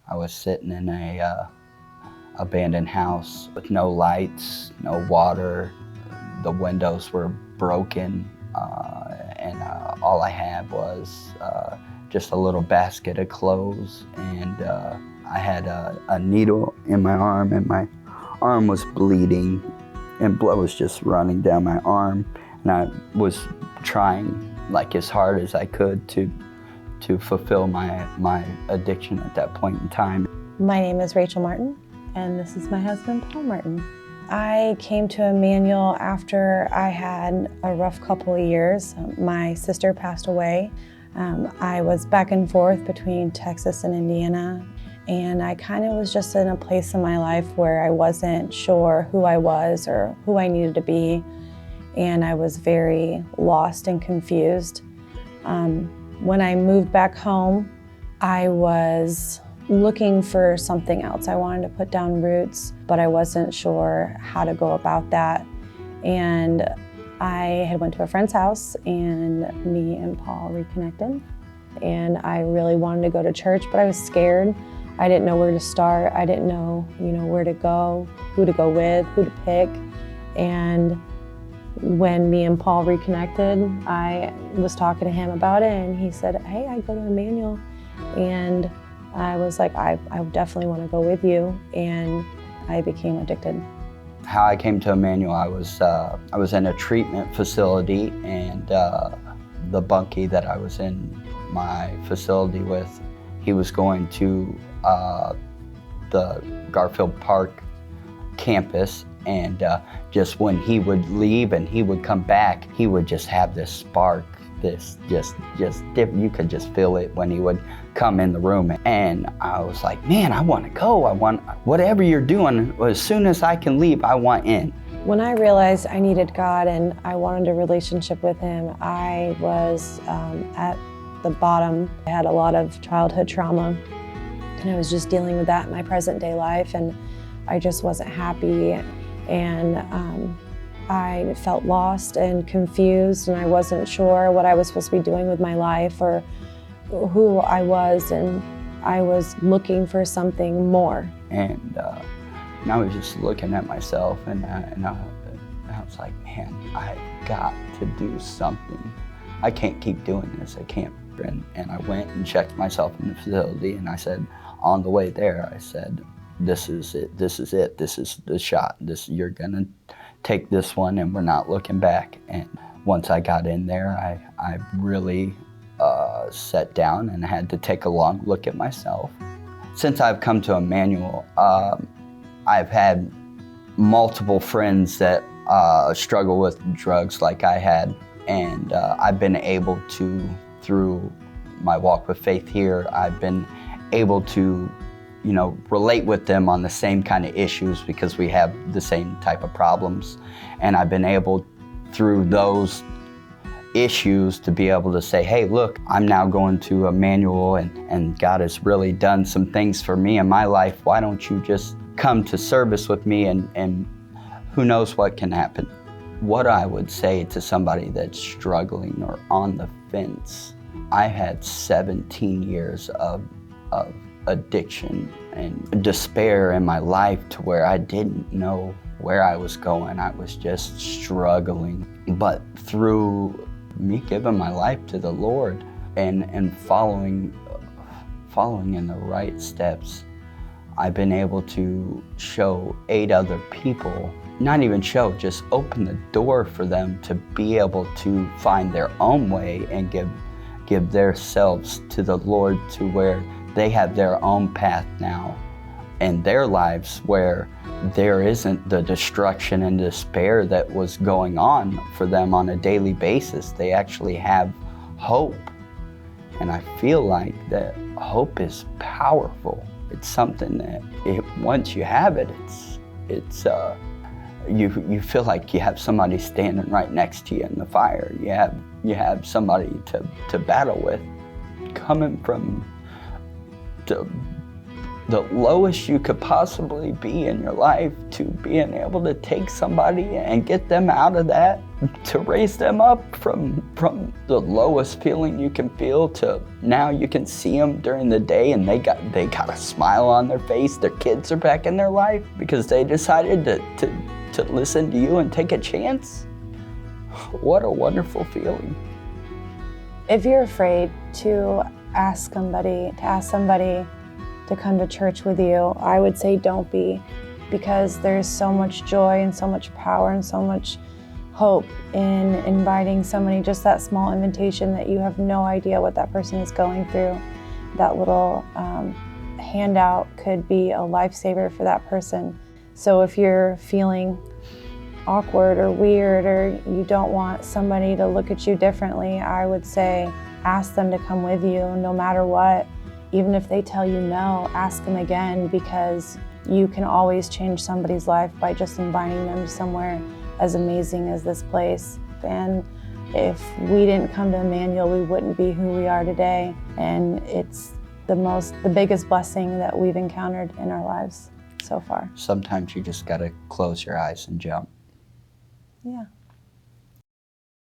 I was sitting in a abandoned house with no lights, no water. The windows were broken, and all I had was just a little basket of clothes, and I had a needle in my arm, and my arm was bleeding, and blood was just running down my arm, and I was trying like as hard as I could to fulfill my addiction at that point in time. My name is Rachel Martin, and this is my husband, Paul Martin. I came to Emmanuel after I had a rough couple of years. My sister passed away. I was back and forth between Texas and Indiana, and I kind of was just in a place in my life where I wasn't sure who I was or who I needed to be, and I was very lost and confused. When I moved back home, I was looking for something else. I wanted to put down roots, but I wasn't sure how to go about that. And I had went to a friend's house, and me and Paul reconnected. And I really wanted to go to church, but I was scared. I didn't know where to start. I didn't know, where to go, who to go with, who to pick. And when me and Paul reconnected, I was talking to him about it, and he said, "Hey, I go to Emmanuel." And I was like, I definitely want to go with you, and I became addicted. How I came to Emmanuel, I was in a treatment facility, and the bunkie that I was in my facility with, he was going to the Garfield Park campus, and just when he would leave and he would come back, he would just have this spark, this just you could just feel it when he would come in the room. And I was like, man, I want to go. I want whatever you're doing. As soon as I can leave, I want in. When I realized I needed God and I wanted a relationship with Him, I was at the bottom. I had a lot of childhood trauma, and I was just dealing with that in my present day life, and I just wasn't happy. And I felt lost and confused, and I wasn't sure what I was supposed to be doing with my life or who I was, and I was looking for something more. And I was just looking at myself, and I was like, man, I've got to do something. I can't keep doing this, I can't. And I went and checked myself in the facility, and I said, on the way there, I said, this is it, this is the shot, you're gonna take this one, and we're not looking back. And once I got in there, I really sat down and had to take a long look at myself. Since I've come to Emmanuel, I've had multiple friends that struggle with drugs like I had, and I've been able to, through my walk with faith here, I've been able to relate with them on the same kind of issues because we have the same type of problems. And I've been able, through those issues, to be able to say, hey, look, I'm now going to Emmanuel, and God has really done some things for me in my life. Why don't you just come to service with me, and who knows what can happen. What I would say to somebody that's struggling or on the fence, I had 17 years of addiction and despair in my life to where I didn't know where I was going. I was just struggling. But through me giving my life to the Lord and following in the right steps, I've been able to show 8 other people, not even show, just open the door for them to be able to find their own way and give themselves to the Lord, to where they have their own path now in their lives, where there isn't the destruction and despair that was going on for them on a daily basis. They actually have hope. And I feel like that hope is powerful. It's something that once you have it, you feel like you have somebody standing right next to you in the fire. You have somebody to battle with. Coming from the lowest you could possibly be in your life to being able to take somebody and get them out of that to raise them up from the lowest feeling you can feel to now you can see them during the day and they got a smile on their face. Their kids are back in their life because they decided to listen to you and take a chance. What a wonderful feeling. If you're afraid to ask somebody to come to church with you, I would say don't be, because there's so much joy and so much power and so much hope in inviting somebody. Just that small invitation that you have no idea what that person is going through. That little handout could be a lifesaver for that person. So if you're feeling awkward or weird, or you don't want somebody to look at you differently, I would say ask them to come with you no matter what. Even if they tell you no, ask them again, because you can always change somebody's life by just inviting them to somewhere as amazing as this place. And if we didn't come to Emmanuel, we wouldn't be who we are today. And it's the biggest blessing that we've encountered in our lives so far. Sometimes you just gotta close your eyes and jump. Yeah.